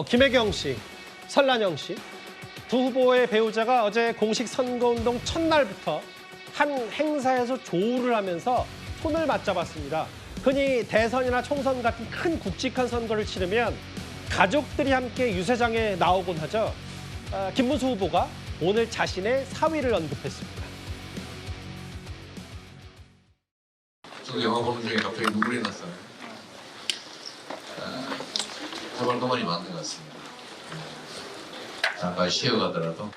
김혜경 씨, 설란영 씨 두 후보의 배우자가 어제 공식 선거운동 첫날부터 한 행사에서 조우를 하면서 손을 맞잡았습니다. 흔히 대선이나 총선 같은 큰 굵직한 선거를 치르면 가족들이 함께 유세장에 나오곤 하죠. 김문수 후보가 오늘 자신의 사위를 언급했습니다. 저도 영화 보는 중에 갑자기 눈물이 났어요. 정말 너무 많이 맞는 것 같습니다. 잠깐 쉬어가더라도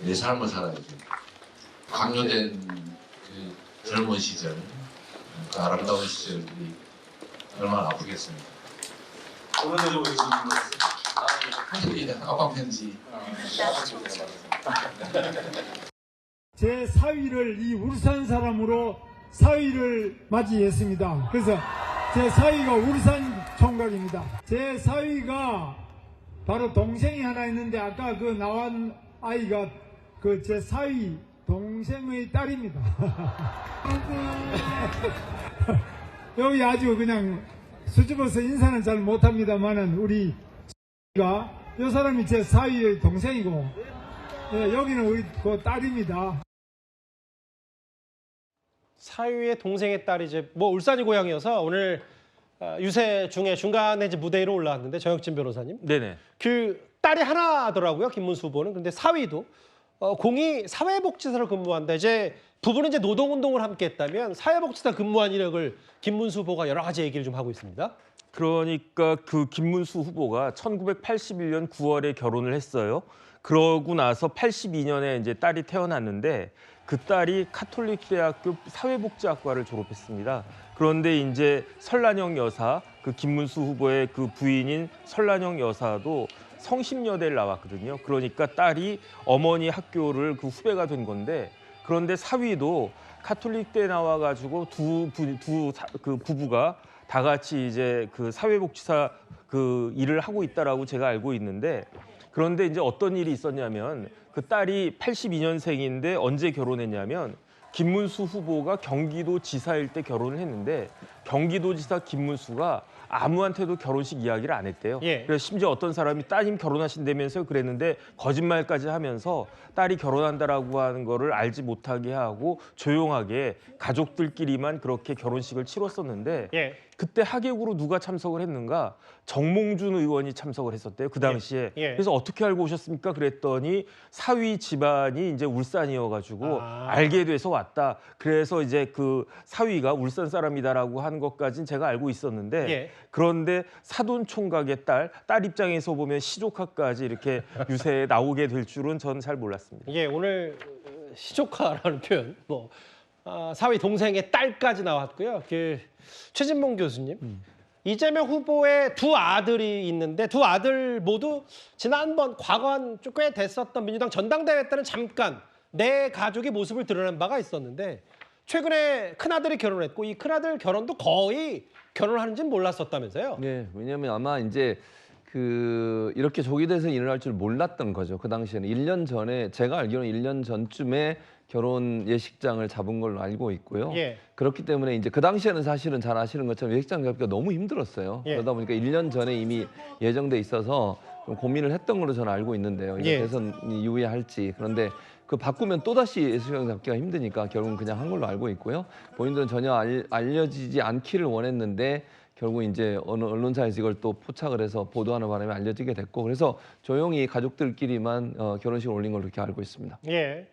내 삶을 살아야죠. 강요된 그 젊은 시절, 그 아름다운 시절이 얼마나 아프겠습니까? 오늘 보고 있는 아빠 편지. 제 사위를 이 울산 사람으로 사위를 맞이했습니다. 그래서 제 사위가 울산 총각입니다. 제 사위가 바로 동생이 하나 있는데 아까 그 나온 아이가 그 제 사위 동생의 딸입니다. 여기 아주 그냥 수줍어서 인사는 잘 못합니다만은 우리 가 이 사람이 제 사위의 동생이고 여기는 우리 그 딸입니다. 사위의 동생의 딸이 이제 울산이 고향이어서 오늘 유세 중에 중간에 이제 무대 위로 올라왔는데 정혁진 변호사님. 네네. 그 딸이 하나더라고요, 김문수 후보는. 근데 사위도 공이 사회복지사로 근무한다. 이제 부부는 이제 노동운동을 함께 했다면 사회복지사 근무한 이력을 김문수 후보가 여러 가지 얘기를 좀 하고 있습니다. 그러니까 그 김문수 후보가 1981년 9월에 결혼을 했어요. 그러고 나서 82년에 이제 딸이 태어났는데 그 딸이 카톨릭대학교 사회복지학과를 졸업했습니다. 그런데 이제 설란영 여사, 그 김문수 후보의 그 부인인 설란영 여사도 성심여대를 나왔거든요. 그러니까 딸이 어머니 학교를 그 후배가 된 건데 그런데 사위도 카톨릭대 나와가지고 두 부부가 다 같이 이제 그 사회복지사 그 일을 하고 있다라고 제가 알고 있는데 그런데 이제 어떤 일이 있었냐면 그 딸이 82년생인데 언제 결혼했냐면 김문수 후보가 경기도지사일 때 결혼을 했는데 경기도지사 김문수가 아무한테도 결혼식 이야기를 안 했대요. 예. 그래서 심지어 어떤 사람이 따님 결혼하신다면서 그랬는데 거짓말까지 하면서 딸이 결혼한다라고 하는 거를 알지 못하게 하고 조용하게 가족들끼리만 그렇게 결혼식을 치렀었는데 예. 그때 하객으로 누가 참석을 했는가? 정몽준 의원이 참석을 했었대요. 그 당시에. 예. 그래서 어떻게 알고 오셨습니까? 그랬더니 사위 집안이 이제 울산이어가지고 알게 돼서 왔다. 그래서 이제 그 사위가 울산 사람이다라고 하는 것까지는 제가 알고 있었는데 예. 그런데 사돈 총각의 딸 입장에서 보면 시조카까지 이렇게 유세에 나오게 될 줄은 저는 잘 몰랐습니다. 이게 오늘 시조카라는 표현, 사위 동생의 딸까지 나왔고요. 그 최진봉 교수님, 이재명 후보의 두 아들이 있는데 두 아들 모두 지난번 과거한 꽤 됐었던 민주당 전당대회 때는 잠깐 내 가족의 모습을 드러낸 바가 있었는데 최근에 큰아들이 결혼했고 이 큰아들 결혼도 거의 결혼하는지는 몰랐었다면서요? 네, 왜냐하면 아마 이제 이렇게 조기 대선이 일어날 줄 몰랐던 거죠. 그 당시에는 1년 전에 제가 알기로는 1년 전쯤에 결혼 예식장을 잡은 걸로 알고 있고요. 예. 그렇기 때문에 이제 그 당시에는 사실은 잘 아시는 것처럼 예식장 잡기가 너무 힘들었어요. 예. 그러다 보니까 1년 전에 이미 예정돼 있어서 좀 고민을 했던 걸로 저는 알고 있는데요. 이제 예. 대선 이후에 할지. 그런데 그 바꾸면 또다시 예식장 잡기가 힘드니까 결국은 그냥 한 걸로 알고 있고요. 본인들은 전혀 알려지지 않기를 원했는데 결국 이제 어느 언론사에서 이걸 또 포착을 해서 보도하는 바람에 알려지게 됐고 그래서 조용히 가족들끼리만 결혼식을 올린 걸로 이렇게 알고 있습니다. 예,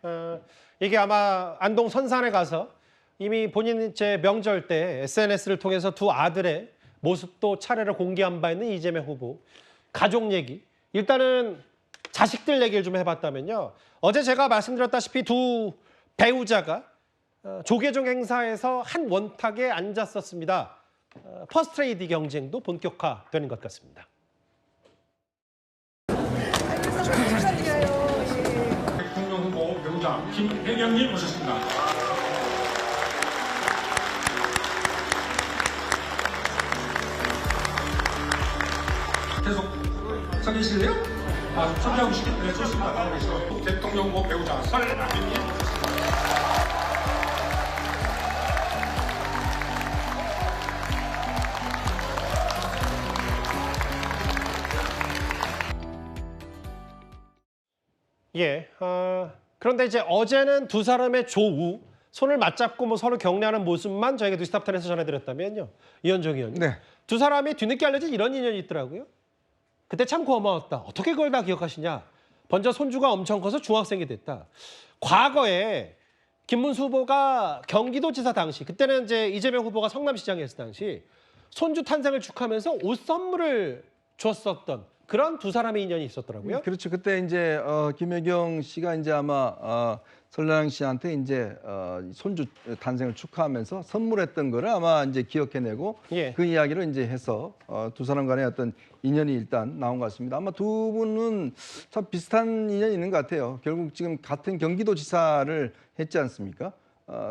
이게 아마 안동 선산에 가서 이미 본인 제 명절 때 SNS를 통해서 두 아들의 모습도 차례로 공개한 바 있는 이재명 후보. 가족 얘기. 일단은 자식들 얘기를 좀 해봤다면요. 어제 제가 말씀드렸다시피 두 배우자가 조계종 행사에서 한 원탁에 앉았었습니다. 퍼스트레이디 경쟁도 본격화되는 것 같습니다. 대통령 후보 배우자 김혜경님 모셨습니다. 계속 서 계실래요? 소개하고 싶은데 좋습니다. 그래서 대통령 후보 배우자 설란영님 모셨습니다. 예. 그런데 이제 어제는 두 사람의 조우 손을 맞잡고 뭐 서로 격려하는 모습만 저희가 뉴스탑10에서 전해드렸다면요. 이현정 의원님. 네. 두 사람이 뒤늦게 알려진 이런 인연이 있더라고요. 그때 참 고마웠다. 어떻게 그걸 다 기억하시냐. 먼저 손주가 엄청 커서 중학생이 됐다. 과거에 김문수 후보가 경기도지사 당시, 그때는 이제 이재명 후보가 성남시장이었을 당시 손주 탄생을 축하하면서 옷 선물을 줬었던 그런 두 사람의 인연이 있었더라고요. 그렇죠. 그때 이제 김혜경 씨가 이제 아마 설랑 씨한테 이제 손주 탄생을 축하하면서 선물했던 거를 아마 이제 기억해내고 예. 그 이야기를 이제 해서 두 사람 간의 어떤 인연이 일단 나온 것 같습니다. 아마 두 분은 참 비슷한 인연이 있는 것 같아요. 결국 지금 같은 경기도지사를 했지 않습니까?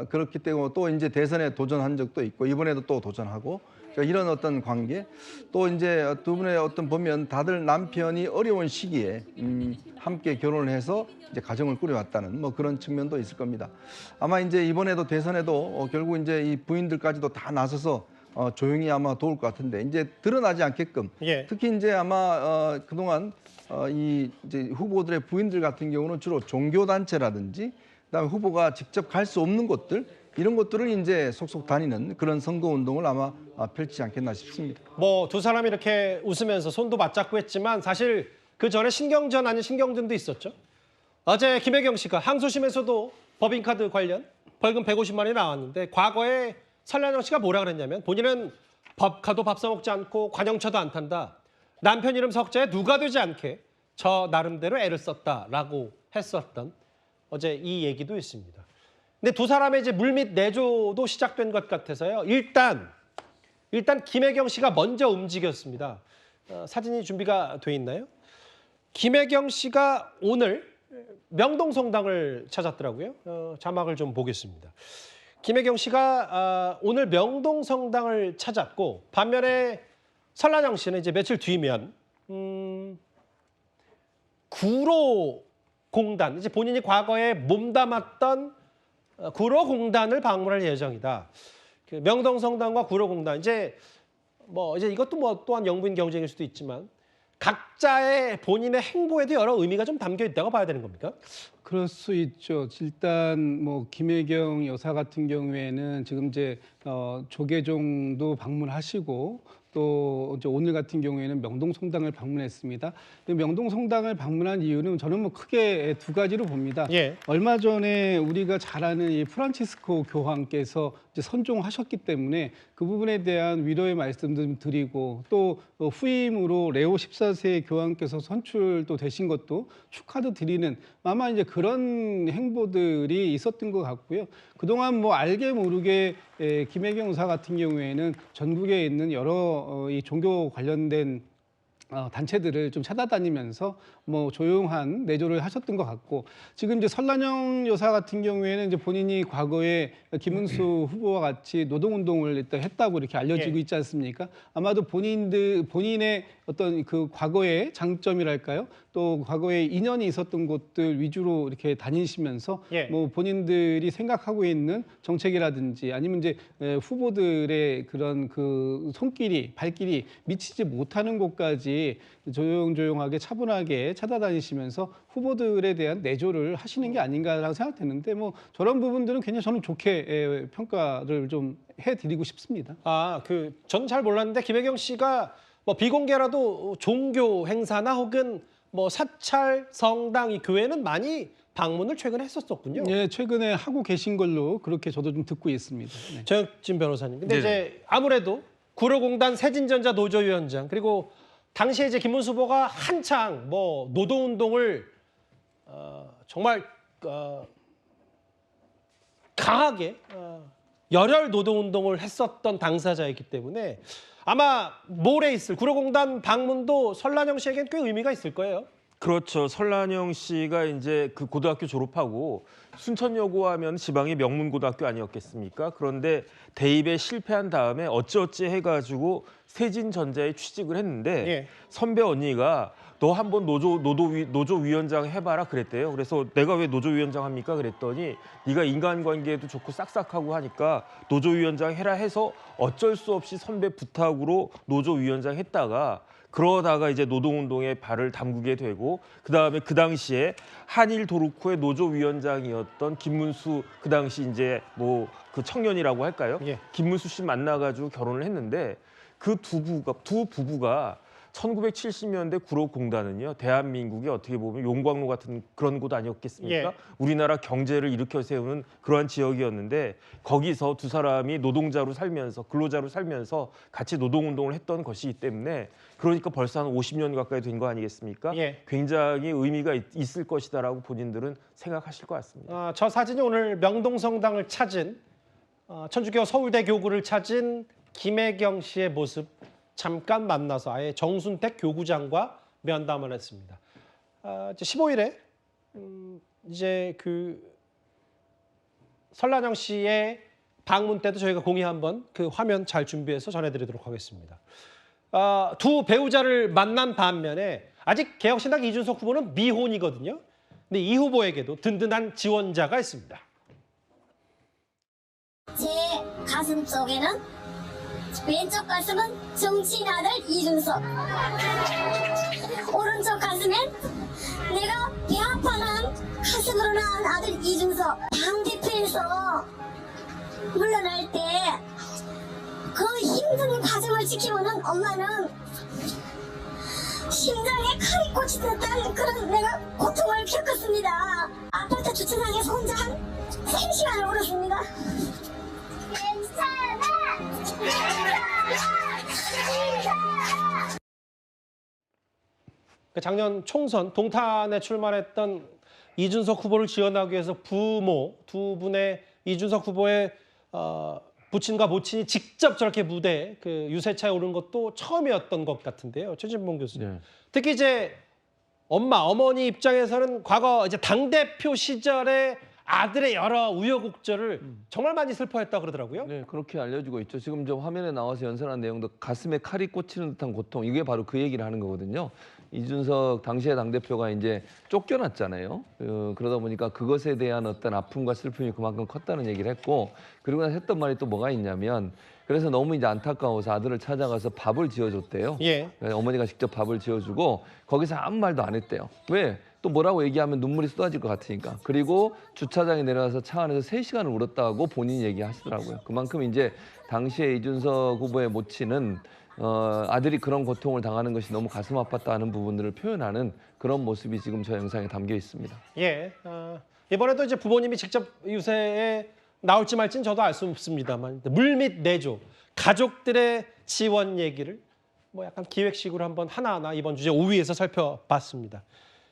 그렇기 때문에 또 이제 대선에 도전한 적도 있고 이번에도 또 도전하고 이런 어떤 관계 또 이제 두 분의 어떤 보면 다들 남편이 어려운 시기에 함께 결혼을 해서 이제 가정을 꾸려왔다는 뭐 그런 측면도 있을 겁니다. 아마 이제 이번에도 대선에도 결국 이제 이 부인들까지도 다 나서서 조용히 아마 도울 것 같은데 이제 드러나지 않게끔 예. 특히 이제 아마 그동안 이 이제 후보들의 부인들 같은 경우는 주로 종교 단체라든지 그다음에 후보가 직접 갈 수 없는 곳들 이런 것들을 이제 속속 다니는 그런 선거 운동을 아마 펼치지 않겠나 싶습니다. 뭐 두 사람이 이렇게 웃으면서 손도 맞잡고 했지만 사실 그 전에 신경전 아닌 신경전도 있었죠. 어제 김혜경 씨가 항소심에서도 법인카드 관련 벌금 150만 원이 나왔는데 과거에 설란영 씨가 뭐라 그랬냐면 본인은 가도 밥 써먹지 않고 관용차도 안 탄다. 남편 이름 석자에 누가 되지 않게 저 나름대로 애를 썼다라고 했었던 어제 이 얘기도 있습니다. 근데 두 사람의 이제 물밑 내조도 시작된 것 같아서요. 일단 김혜경 씨가 먼저 움직였습니다. 사진이 준비가 돼 있나요? 김혜경 씨가 오늘 명동성당을 찾았더라고요. 자막을 좀 보겠습니다. 김혜경 씨가 오늘 명동성당을 찾았고 반면에 설란영 씨는 이제 며칠 뒤면 구로공단, 이제 본인이 과거에 몸담았던 구로공단을 방문할 예정이다. 그 명동성당과 구로공단 이제 이것도 뭐 또한 영부인 경쟁일 수도 있지만 각자의 본인의 행보에도 여러 의미가 좀 담겨 있다고 봐야 되는 겁니까? 그럴 수 있죠. 일단 뭐 김혜경 여사 같은 경우에는 지금 이제 조계종도 방문하시고 또 이제 오늘 같은 경우에는 명동성당을 방문했습니다. 명동성당을 방문한 이유는 저는 뭐 크게 두 가지로 봅니다. 예. 얼마 전에 우리가 잘 아는 이 프란치스코 교황께서 이제 선종하셨기 때문에 그 부분에 대한 위로의 말씀도 좀 드리고 또 후임으로 레오 14세 교황께서 선출도 되신 것도 축하도 드리는 아마 이제 그런 행보들이 있었던 것 같고요. 그동안 뭐 알게 모르게 김혜경 여사 같은 경우에는 전국에 있는 여러 이 종교 관련된 단체들을 좀 찾아다니면서 뭐 조용한 내조를 하셨던 것 같고 지금 이제 설란영 여사 같은 경우에는 이제 본인이 과거에 김문수 후보와 같이 노동운동을 일단 했다고 이렇게 알려지고 예. 있지 않습니까? 아마도 본인의 어떤 그 과거의 장점이랄까요? 또 과거에 인연이 있었던 곳들 위주로 이렇게 다니시면서 예. 뭐 본인들이 생각하고 있는 정책이라든지 아니면 이제 후보들의 그런 그 손길이 발길이 미치지 못하는 곳까지 조용조용하게 차분하게 찾아다니시면서 후보들에 대한 내조를 하시는 게 아닌가라고 생각되는데 뭐 저런 부분들은 굉장히 저는 좋게 평가를 좀 해드리고 싶습니다. 저는 잘 몰랐는데 김혜경 씨가 뭐 비공개라도 종교 행사나 혹은 뭐 사찰, 성당, 이 교회는 많이 방문을 최근에 했었었군요. 네, 최근에 하고 계신 걸로 그렇게 저도 좀 듣고 있습니다. 네. 정혁진 변호사님. 근데 네네. 이제 아무래도 구로공단 세진전자 노조위원장 그리고 당시에 이제 김문수 후보가 한창 뭐 노동운동을 정말 강하게 열혈 노동운동을 했었던 당사자이기 때문에 아마 모레 있을 구로공단 방문도 설란영 씨에겐 꽤 의미가 있을 거예요. 그렇죠. 설란영 씨가 이제 그 고등학교 졸업하고 순천여고 하면 지방의 명문 고등학교 아니었겠습니까? 그런데 대입에 실패한 다음에 어찌어찌 해가지고 세진전자에 취직을 했는데 예. 선배 언니가 너 한번 노조위원장 해봐라 그랬대요. 그래서 내가 왜 노조위원장 합니까? 그랬더니 네가 인간관계도 좋고 싹싹하고 하니까 노조위원장 해라 해서 어쩔 수 없이 선배 부탁으로 노조위원장 했다가 그러다가 이제 노동운동에 발을 담그게 되고 그다음에 그 당시에 한일 도르코의 노조위원장이었던 김문수 그 당시 이제 뭐 그 청년이라고 할까요? 예. 김문수 씨 만나가지고 결혼을 했는데 그 두 부부가 1970년대 구로공단은요 대한민국이 어떻게 보면 용광로 같은 그런 곳 아니었겠습니까? 예. 우리나라 경제를 일으켜 세우는 그러한 지역이었는데 거기서 두 사람이 노동자로 살면서 근로자로 살면서 같이 노동운동을 했던 것이기 때문에 그러니까 벌써 한 50년 가까이 된 거 아니겠습니까? 예. 굉장히 의미가 있을 것이다라고 본인들은 생각하실 것 같습니다. 저 사진이 오늘 명동성당을 찾은 천주교 서울대 교구를 찾은 김혜경 씨의 모습 잠깐 만나서 아예 정순택 교구장과 면담을 했습니다. 이제 15일에 이제 그 설란영 씨의 방문 때도 저희가 공개 한번 그 화면 잘 준비해서 전해드리도록 하겠습니다. 두 배우자를 만난 반면에 아직 개혁신당 이준석 후보는 미혼이거든요. 근데 이 후보에게도 든든한 지원자가 있습니다. 제 가슴 속에는 왼쪽 가슴은 정치인 아들 이준석, 오른쪽 가슴엔 내가 배 아파난 가슴으로 낳은 아들 이준석. 당대표에서 물러날 때 그 힘든 과정을 지켜보는 엄마는 심장에 칼이 꽂히듯한 그런 내가 고통을 겪었습니다. 아파트 주차장에서 혼자 한 3시간을 울었습니다. 작년 총선 동탄에 출마했던 이준석 후보를 지원하기 위해서 부모 두 분의 이준석 후보의 부친과 모친이 직접 저렇게 무대 그 유세차에 오른 것도 처음이었던 것 같은데요. 최진봉 교수님. 네. 특히 이제 어머니 입장에서는 과거 이제 당대표 시절에 아들의 여러 우여곡절을 정말 많이 슬퍼했다고 그러더라고요. 네, 그렇게 알려지고 있죠. 지금 저 화면에 나와서 연설한 내용도 가슴에 칼이 꽂히는 듯한 고통, 이게 바로 그 얘기를 하는 거거든요. 이준석 당시의 당대표가 이제 쫓겨났잖아요. 그러다 보니까 그것에 대한 어떤 아픔과 슬픔이 그만큼 컸다는 얘기를 했고, 그리고 나서 했던 말이 또 뭐가 있냐면, 그래서 너무 이제 안타까워서 아들을 찾아가서 밥을 지어줬대요. 예. 어머니가 직접 밥을 지어주고 거기서 아무 말도 안 했대요. 왜? 또 뭐라고 얘기하면 눈물이 쏟아질 것 같으니까. 그리고 주차장에 내려가서 차 안에서 3시간을 울었다고 본인이 얘기하시더라고요. 그만큼 이제 당시에 이준석 후보의 모친은 아들이 그런 고통을 당하는 것이 너무 가슴 아팠다는 부분들을 표현하는 그런 모습이 지금 저 영상에 담겨 있습니다. 예. 이번에도 이제 부모님이 직접 유세에 나올지 말지는 저도 알 수 없습니다만 물밑 내조, 가족들의 지원 얘기를 뭐 약간 기획식으로 한번 하나하나 이번 주제 5위에서 살펴봤습니다.